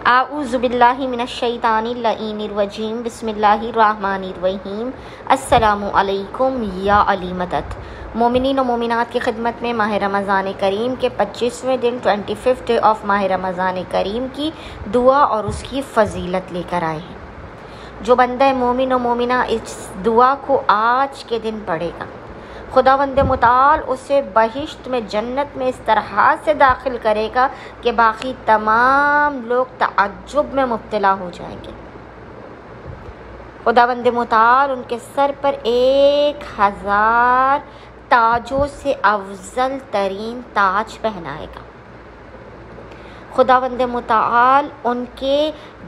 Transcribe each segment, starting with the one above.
اعوذ باللہ من الشیطان اللعین الرجیم بسم اللہ الرحمن الرحیم۔ السلام علیکم یا علی مدد۔ مومنین و مومنات کی خدمت میں ماہ رمضان کریم کے 25ویں دن 25th ڈے آف ماہ رمضان کریم کی دعا اور اس کی فضیلت لے کر آئے ہیں۔ جو بندہ مومن و مومنہ اس دعا کو آج کے دن پڑھے گا، خداوند متعال اسے بہشت میں جنت میں اس طرح سے داخل کرے گا کہ باقی تمام لوگ تعجب میں مبتلا ہو جائیں گے۔ خداوند متعال ان کے سر پر 1000 تاجوں سے افضل ترین تاج پہنائے گا۔ خداوند متعال ان کے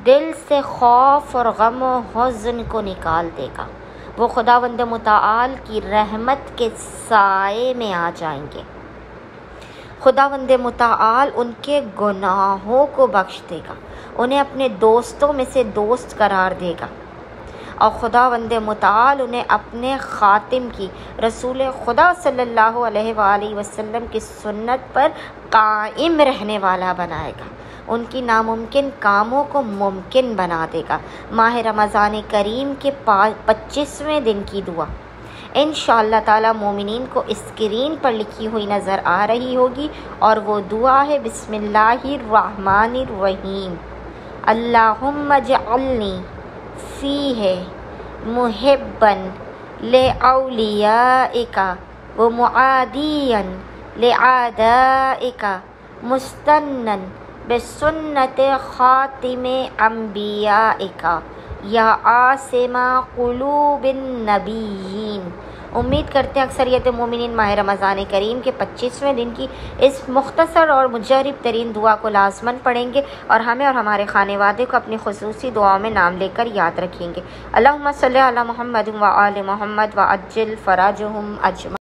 دل سے خوف اور غم و حزن کو نکال دے گا۔ وہ خداوند متعال کی رحمت کے سائے میں آ جائیں گے۔ خداوند متعال ان کے گناہوں کو بخش دے گا، انہیں اپنے دوستوں میں سے دوست قرار دے گا، اور خداوند متعال انہیں اپنے خاتم کی رسول خدا صلی اللہ علیہ وآلہ وسلم کی سنت پر قائم رہنے والا بنائے گا، ان کی ناممکن کاموں کو ممکن بنا دے گا۔ ماہ رمضان کریم کے 25ویں دن کی دعا انشاءاللہ تعالی مومنین کو اسکرین پر لکھی ہوئی نظر آ رہی ہوگی، اور وہ دعا ہے بسم اللہ الرحمن الرحیم۔ اللہم اجعلنی فیہ محبا لأولیائک و معادیا لأعدائک مستنا بسنت خاتم انبیائک یا عاصم قلوب النبیین۔ امید کرتے ہیں اکثریت مومنین ماہ رمضان کریم کے 25ویں دن کی اس مختصر اور مجرب ترین دعا کو لازماً پڑھیں گے، اور ہمیں اور ہمارے خانے وادے کو اپنی خصوصی دعاؤں میں نام لے کر یاد رکھیں گے۔ اللہم صلی علی محمد و آل محمد و عجل فرجہم اجمعین۔